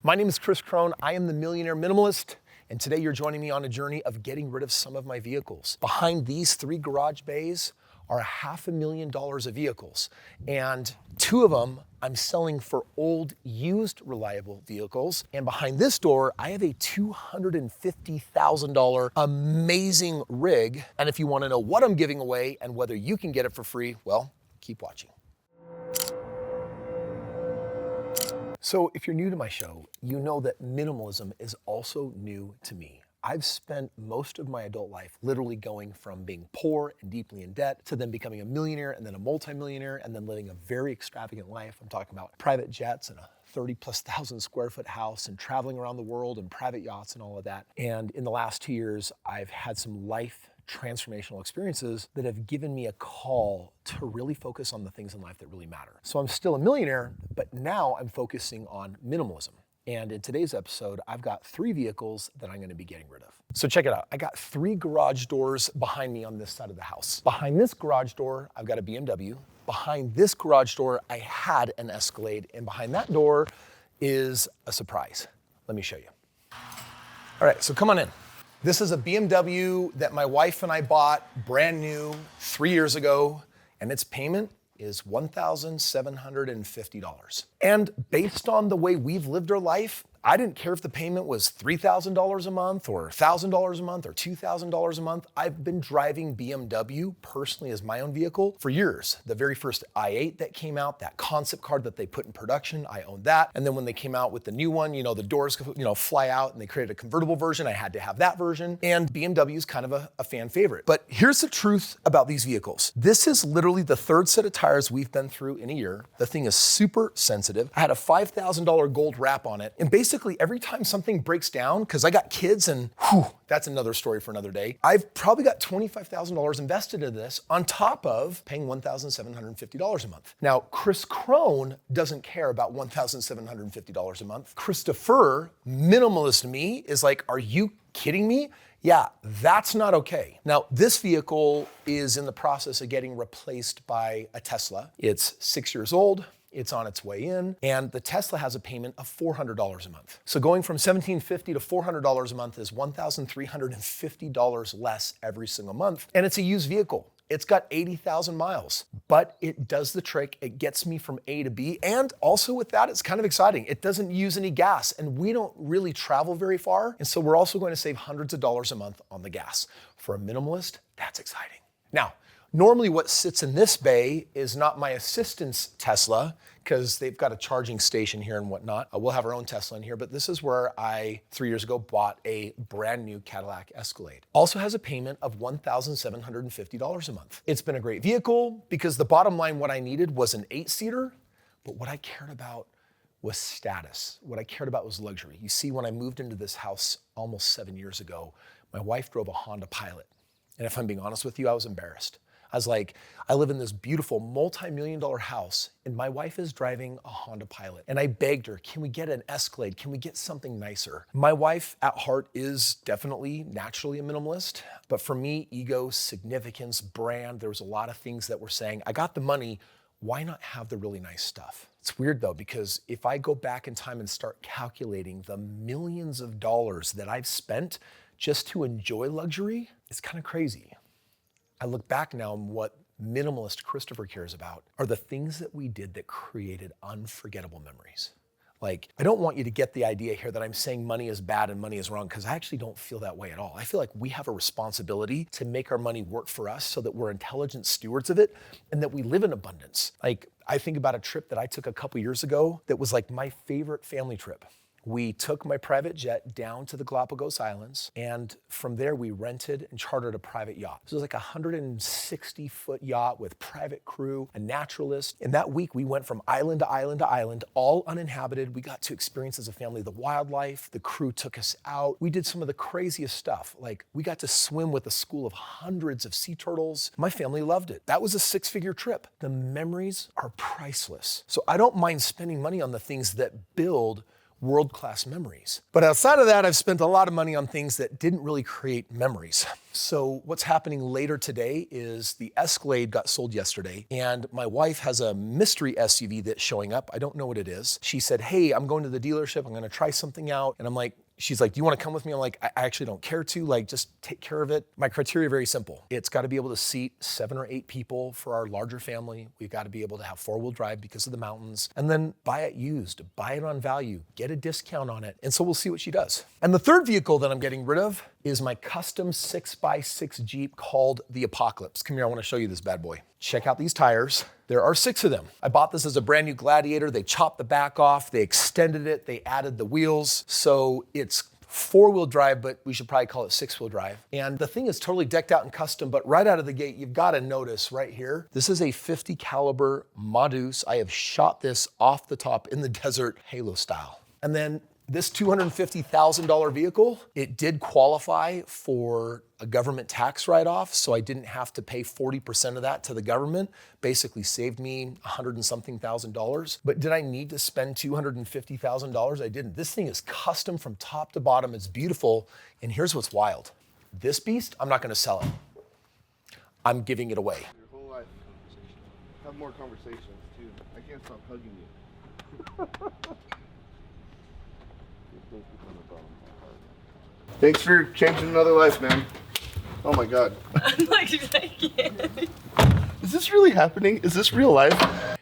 My name is Kris Krohn. I am the Millionaire Minimalist, and today you're joining me on a journey of getting rid of some of my vehicles. Behind these 3 garage bays are $500,000 of vehicles, and 2 of them I'm selling for old, used, reliable vehicles. And behind this door, I have a $250,000 amazing rig. And if you want to know what I'm giving away and whether you can get it for free, well, keep watching. So if you're new to my show, you know that minimalism is also new to me. I've spent most of my adult life literally going from being poor and deeply in debt to then becoming a millionaire and then a multimillionaire and then living a very extravagant life. I'm talking about private jets and a 30,000+ square foot house and traveling around the world and private yachts and all of that. And in the last 2 years, I've had some life transformational experiences that have given me a call to really focus on the things in life that really matter. So I'm still a millionaire, but now I'm focusing on minimalism. And in today's episode, I've got 3 vehicles that I'm gonna be getting rid of. So check it out. I got 3 garage doors behind me on this side of the house. Behind this garage door, I've got a BMW. Behind this garage door, I had an Escalade. And behind that door is a surprise. Let me show you. All right, so come on in. This is a BMW that my wife and I bought brand new 3 years ago, and its payment is $1,750. And based on the way we've lived our life, I didn't care if the payment was $3,000 a month or $1,000 a month or $2,000 a month. I've been driving BMW personally as my own vehicle for years. The very first i8 that came out, that concept car that they put in production, I owned that. And then when they came out with the new one, the doors fly out and they created a convertible version, I had to have that version. And BMW is kind of a fan favorite. But here's the truth about these vehicles. This is literally the 3rd set of tires we've been through in a year. The thing is super sensitive. I had a $5,000 gold wrap on it. And basically every time something breaks down, because I got kids and that's another story for another day, I've probably got $25,000 invested in this on top of paying $1,750 a month. Now, Kris Krohn doesn't care about $1,750 a month. Christopher, minimalist me, is like, are you kidding me? Yeah, that's not okay. Now, this vehicle is in the process of getting replaced by a Tesla. It's 6 years old. It's on its way in, and the Tesla has a payment of $400 a month. So going from $1,750 to $400 a month is $1,350 less every single month, and it's a used vehicle. It's got 80,000 miles, but it does the trick. It gets me from A to B, and also with that, it's kind of exciting. It doesn't use any gas, and we don't really travel very far, and so we're also going to save hundreds of dollars a month on the gas. For a minimalist, that's exciting. Now, normally what sits in this bay is not my assistant's Tesla, because they've got a charging station here and whatnot. We'll have our own Tesla in here, but this is where I, 3 years ago, bought a brand new Cadillac Escalade. Also has a payment of $1,750 a month. It's been a great vehicle because the bottom line, what I needed was an 8-seater, but what I cared about was status. What I cared about was luxury. You see, when I moved into this house almost 7 years ago, my wife drove a Honda Pilot. And if I'm being honest with you, I was embarrassed. I was like, I live in this beautiful multi-million-dollar house and my wife is driving a Honda Pilot. And I begged her, can we get an Escalade? Can we get something nicer? My wife at heart is definitely naturally a minimalist, but for me, ego, significance, brand, there was a lot of things that were saying, I got the money, why not have the really nice stuff? It's weird though, because if I go back in time and start calculating the millions of dollars that I've spent just to enjoy luxury, it's kind of crazy. I look back now and what minimalist Christopher cares about are the things that we did that created unforgettable memories. Like, I don't want you to get the idea here that I'm saying money is bad and money is wrong, because I actually don't feel that way at all. I feel like we have a responsibility to make our money work for us so that we're intelligent stewards of it and that we live in abundance. Like, I think about a trip that I took a couple years ago that was like my favorite family trip. We took my private jet down to the Galapagos Islands, and from there we rented and chartered a private yacht. This was like a 160-foot yacht with private crew, a naturalist. And that week we went from island to island to island, all uninhabited. We got to experience as a family the wildlife. The crew took us out. We did some of the craziest stuff. Like, we got to swim with a school of hundreds of sea turtles. My family loved it. That was a 6-figure trip. The memories are priceless. So I don't mind spending money on the things that build world-class memories. But outside of that, I've spent a lot of money on things that didn't really create memories. So what's happening later today is the Escalade got sold yesterday, and my wife has a mystery SUV that's showing up. I don't know what it is. She said, hey, I'm going to the dealership. I'm gonna try something out. And I'm like, she's like, do you wanna come with me? I'm like, I actually don't care to, like, just take care of it. My criteria are very simple. It's gotta be able to seat 7 or 8 people for our larger family. We've gotta be able to have 4-wheel drive because of the mountains, and then buy it used, buy it on value, get a discount on it. And so we'll see what she does. And the third vehicle that I'm getting rid of is my custom 6x6 Jeep called the Apocalypse. Come here, I wanna show you this bad boy. Check out these tires. There are 6 of them. I bought this as a brand new Gladiator. They chopped the back off, they extended it, they added the wheels. So it's 4-wheel drive, but we should probably call it 6-wheel drive. And the thing is totally decked out and custom, but right out of the gate, you've got to notice right here, this is a 50 caliber Modus. I have shot this off the top in the desert, Halo style. And then this $250,000 vehicle, it did qualify for a government tax write-off, so I didn't have to pay 40% of that to the government. Basically saved me $100 and something thousand. But did I need to spend $250,000? I didn't. This thing is custom from top to bottom. It's beautiful. And here's what's wild. This beast, I'm not gonna sell it. I'm giving it away. Your whole life. Have more conversations too. I can't stop hugging you. Thanks for changing another life, man. Oh my God. I'm like, I can't. Is this really happening? Is this real life?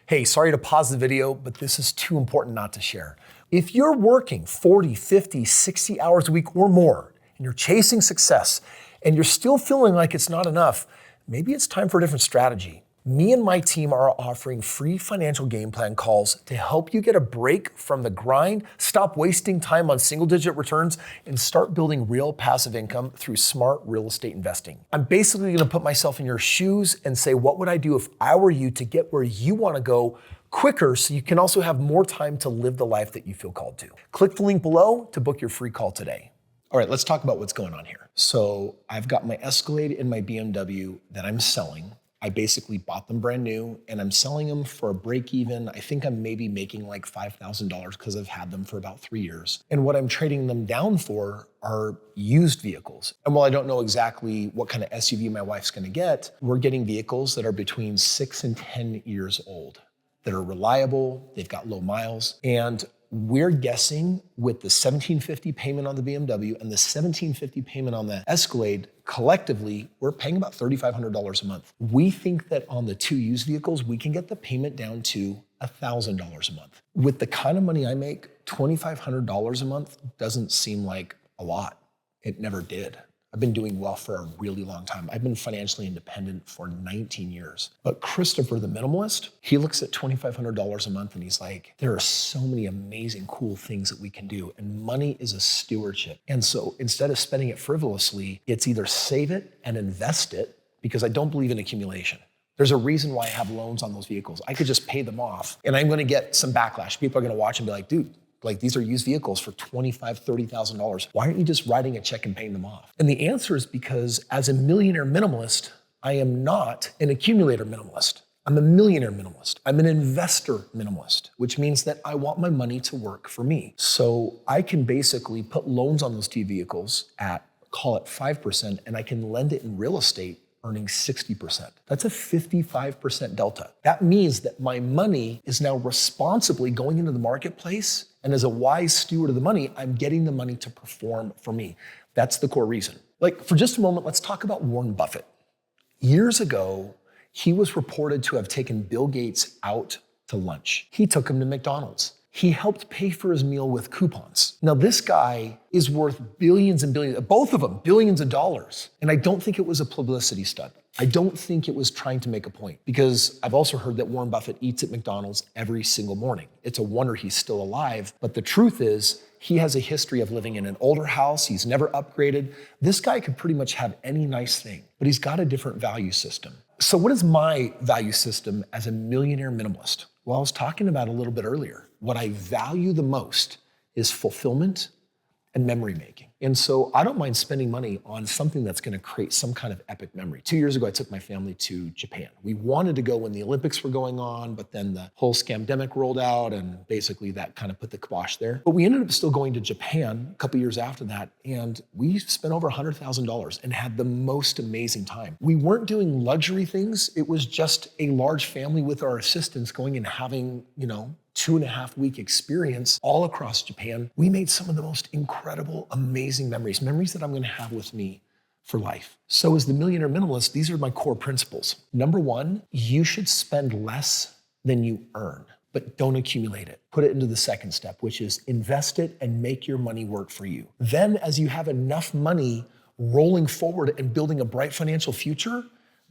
Hey, sorry to pause the video, but this is too important not to share. If you're working 40, 50, 60 hours a week or more, and you're chasing success, and you're still feeling like it's not enough, maybe it's time for a different strategy. Me and my team are offering free financial game plan calls to help you get a break from the grind, stop wasting time on single-digit returns, and start building real passive income through smart real estate investing. I'm basically gonna put myself in your shoes and say, what would I do if I were you to get where you wanna go quicker so you can also have more time to live the life that you feel called to. Click the link below to book your free call today. All right, let's talk about what's going on here. So I've got my Escalade and my BMW that I'm selling. I basically bought them brand new and I'm selling them for a break even. I think I'm maybe making like $5,000 because I've had them for about 3 years. And what I'm trading them down for are used vehicles. And while I don't know exactly what kind of SUV my wife's gonna get, we're getting vehicles that are between 6 and 10 years old, that are reliable, they've got low miles, and we're guessing with the $1,750 payment on the BMW and the $1,750 payment on the Escalade, collectively, we're paying about $3,500 a month. We think that on the 2 used vehicles, we can get the payment down to $1,000 a month. With the kind of money I make, $2,500 a month doesn't seem like a lot. It never did. I've been doing well for a really long time. I've been financially independent for 19 years. But Christopher, the minimalist, he looks at $2,500 a month and he's like, there are so many amazing, cool things that we can do. And money is a stewardship. And so instead of spending it frivolously, it's either save it and invest it, because I don't believe in accumulation. There's a reason why I have loans on those vehicles. I could just pay them off and I'm gonna get some backlash. People are gonna watch and be like, dude, like these are used vehicles for $25,000, $30,000. Why aren't you just writing a check and paying them off? And the answer is because as a millionaire minimalist, I am not an accumulator minimalist. I'm a millionaire minimalist. I'm an investor minimalist, which means that I want my money to work for me. So I can basically put loans on those 2 vehicles at, call it 5%, and I can lend it in real estate earning 60%. That's a 55% delta. That means that my money is now responsibly going into the marketplace, and as a wise steward of the money, I'm getting the money to perform for me. That's the core reason. Like, for just a moment, let's talk about Warren Buffett. Years ago, he was reported to have taken Bill Gates out to lunch. He took him to McDonald's. He helped pay for his meal with coupons. Now, this guy is worth billions and billions, both of them, billions of dollars. And I don't think it was a publicity stunt. I don't think it was trying to make a point, because I've also heard that Warren Buffett eats at McDonald's every single morning. It's a wonder he's still alive. But the truth is, he has a history of living in an older house. He's never upgraded. This guy could pretty much have any nice thing, but he's got a different value system. So what is my value system as a millionaire minimalist? Well, I was talking about a little bit earlier. What I value the most is fulfillment and memory making. And so I don't mind spending money on something that's gonna create some kind of epic memory. 2 years ago, I took my family to Japan. We wanted to go when the Olympics were going on, but then the whole scamdemic rolled out and basically that kind of put the kibosh there. But we ended up still going to Japan a couple years after that, and we spent over $100,000 and had the most amazing time. We weren't doing luxury things. It was just a large family with our assistants going and having, 2.5-week experience all across Japan. We made some of the most incredible, amazing memories that I'm gonna have with me for life. So as the Millionaire Minimalist, these are my core principles. Number one, you should spend less than you earn, but don't accumulate it. Put it into the second step, which is invest it and make your money work for you. Then as you have enough money rolling forward and building a bright financial future,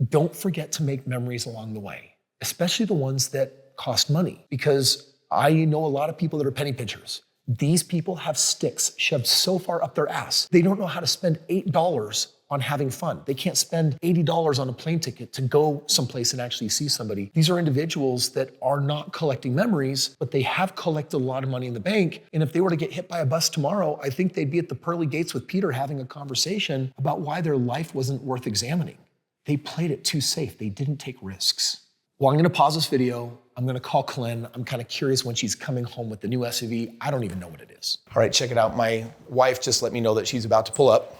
don't forget to make memories along the way, especially the ones that cost money, because I know a lot of people that are penny pinchers. These people have sticks shoved so far up their ass, they don't know how to spend $8 on having fun. They can't spend $80 on a plane ticket to go someplace and actually see somebody. These are individuals that are not collecting memories, but they have collected a lot of money in the bank. And if they were to get hit by a bus tomorrow, I think they'd be at the pearly gates with Peter having a conversation about why their life wasn't worth examining. They played it too safe. They didn't take risks. Well, I'm gonna pause this video. I'm gonna call Colin. I'm kind of curious when she's coming home with the new SUV. I don't even know what it is. All right, check it out. My wife just let me know that she's about to pull up.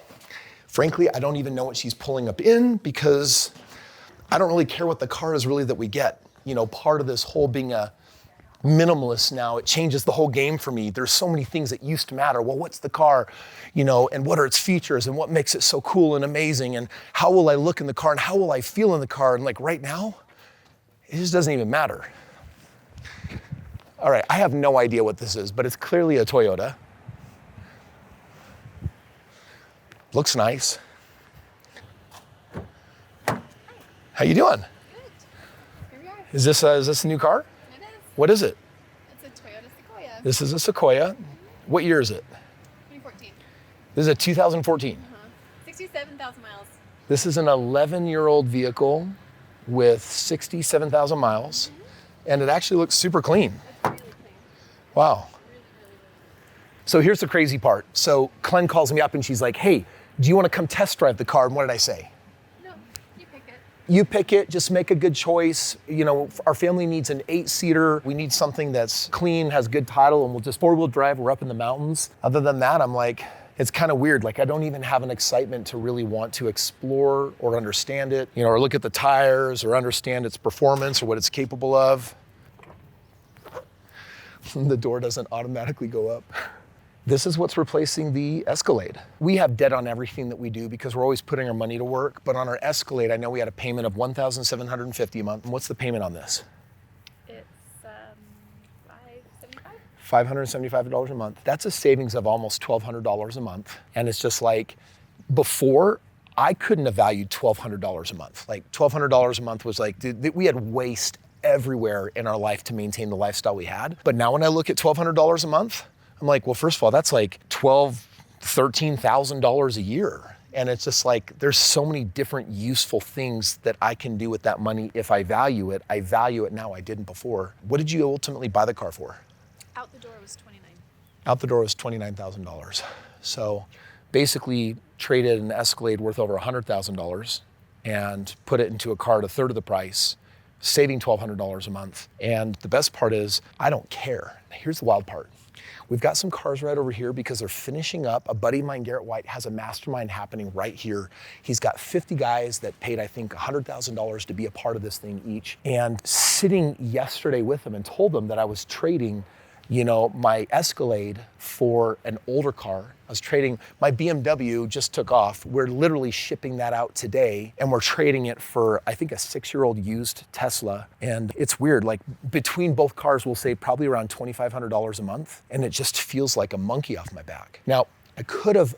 Frankly, I don't even know what she's pulling up in because I don't really care what the car is really that we get. Part of this whole being a minimalist now, it changes the whole game for me. There's so many things that used to matter. Well, what's the car, and what are its features and what makes it so cool and amazing and how will I look in the car and how will I feel in the car? And like right now, it just doesn't even matter. All right, I have no idea what this is, but it's clearly a Toyota. Looks nice. How you doing? Good. Here we are. Is this a new car? It is. What is it? It's a Toyota Sequoia. This is a Sequoia. What year is it? 2014. This is a 2014. 67,000 miles. This is an 11-year-old vehicle with 67,000 miles, and it actually looks super clean. It's really clean. Wow. Really, really, really. So here's the crazy part. So Glenn calls me up and she's like, hey, do you want to come test drive the car? And what did I say? No, you pick it. You pick it, just make a good choice. Our family needs an 8-seater. We need something that's clean, has good title, and we'll just 4-wheel drive. We're up in the mountains. Other than that, I'm like, it's kind of weird. Like I don't even have an excitement to really want to explore or understand it, or look at the tires or understand its performance or what it's capable of. The door doesn't automatically go up. This is what's replacing the Escalade. We have debt on everything that we do because we're always putting our money to work. But on our Escalade, I know we had a payment of $1,750 a month. And what's the payment on this? It's $575. $575 a month. That's a savings of almost $1,200 a month. And it's just like, before, I couldn't have valued $1,200 a month. Like $1,200 a month was like, we had waste everywhere in our life to maintain the lifestyle we had. But now when I look at $1,200 a month, I'm like, well, first of all, that's like $13,000 a year. And it's just like, there's so many different useful things that I can do with that money if I value it. I value it now, I didn't before. What did you ultimately buy the car for? Out the door was $29,000. Out the door was $29,000. So basically traded an Escalade worth over $100,000 and put it into a car at a third of the price, saving $1,200 a month. And the best part is, I don't care. Here's the wild part. We've got some cars right over here because they're finishing up. A buddy of mine, Garrett White, has a mastermind happening right here. He's got 50 guys that paid, I think, $100,000 to be a part of this thing each. And sitting yesterday with them and told them that I was trading my Escalade for an older car. I was trading, my BMW just took off. We're literally shipping that out today and we're trading it for, I think, a 6-year-old used Tesla. And it's weird, like between both cars, we'll save probably around $2,500 a month. And it just feels like a monkey off my back. Now, I could have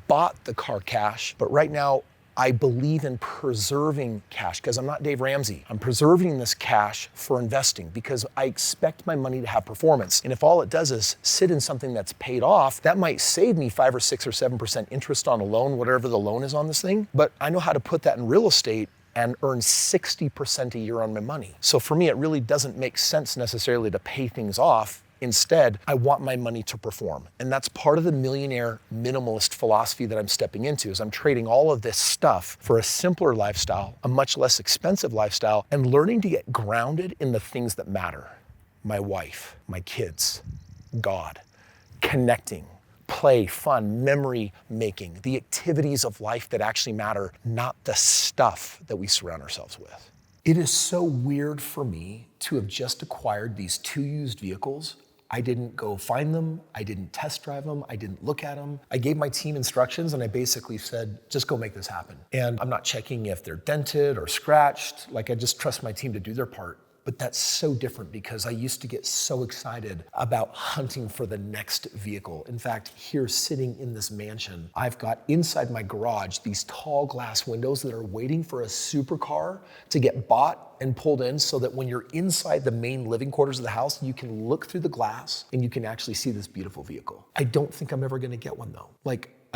bought the car cash, but right now, I believe in preserving cash because I'm not Dave Ramsey. I'm preserving this cash for investing because I expect my money to have performance. And if all it does is sit in something that's paid off, that might save me 5 or 6 or 7% interest on a loan, whatever the loan is on this thing. But I know how to put that in real estate and earn 60% a year on my money. So for me, it really doesn't make sense necessarily to pay things off Instead, I want my money to perform. And that's part of the millionaire minimalist philosophy that I'm stepping into, is I'm trading all of this stuff for a simpler lifestyle, a much less expensive lifestyle, and learning to get grounded in the things that matter. My wife, my kids, God, connecting, play, fun, memory making, the activities of life that actually matter, not the stuff that we surround ourselves with. It is so weird for me to have just acquired these 2 used vehicles. I didn't go find them. I didn't test drive them. I didn't look at them. I gave my team instructions and I basically said, just go make this happen. And I'm not checking if they're dented or scratched. Like, I just trust my team to do their part. But that's so different because I used to get so excited about hunting for the next vehicle. In fact, here sitting in this mansion, I've got inside my garage these tall glass windows that are waiting for a supercar to get bought and pulled in so that when you're inside the main living quarters of the house, you can look through the glass and you can actually see this beautiful vehicle. I don't think I'm ever gonna get one though.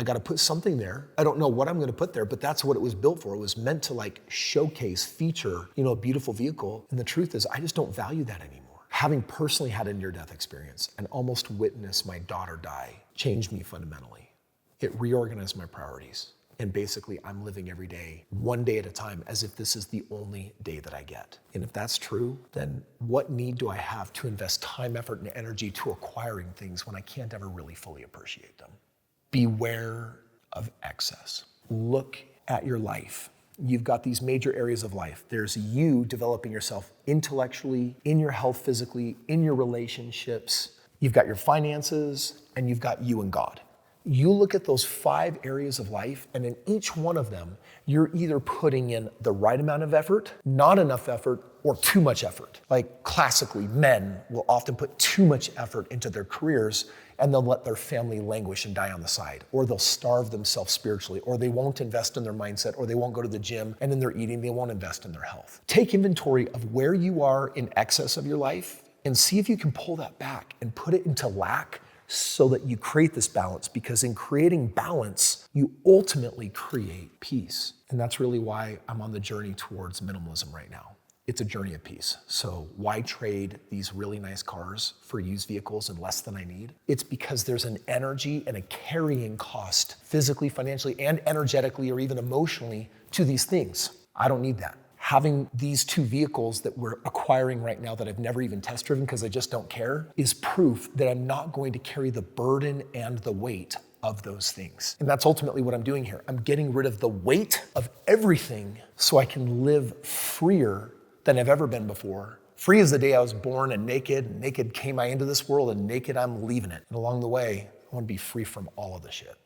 I gotta put something there. I don't know what I'm gonna put there, but that's what it was built for. It was meant to showcase, feature, a beautiful vehicle. And the truth is, I just don't value that anymore. Having personally had a near-death experience and almost witnessed my daughter die changed me fundamentally. It reorganized my priorities. And basically, I'm living every day, one day at a time, as if this is the only day that I get. And if that's true, then what need do I have to invest time, effort, and energy to acquiring things when I can't ever really fully appreciate them? Beware of excess. Look at your life. You've got these major areas of life. There's you developing yourself intellectually, in your health physically, in your relationships. You've got your finances, and you've got you and God. You look at those 5 areas of life, and in each one of them, you're either putting in the right amount of effort, not enough effort, or too much effort. Like classically, men will often put too much effort into their careers and they'll let their family languish and die on the side, or they'll starve themselves spiritually, or they won't invest in their mindset, or they won't go to the gym, and in their eating, they won't invest in their health. Take inventory of where you are in excess of your life and see if you can pull that back and put it into lack so that you create this balance, because in creating balance, you ultimately create peace. And that's really why I'm on the journey towards minimalism right now. It's a journey of peace. So why trade these really nice cars for used vehicles and less than I need? It's because there's an energy and a carrying cost physically, financially, and energetically, or even emotionally to these things. I don't need that. Having these 2 vehicles that we're acquiring right now that I've never even test driven because I just don't care is proof that I'm not going to carry the burden and the weight of those things. And that's ultimately what I'm doing here. I'm getting rid of the weight of everything so I can live freer than I've ever been before. Free as the day I was born, and naked came I into this world, and naked I'm leaving it. And along the way, I want to be free from all of the shit.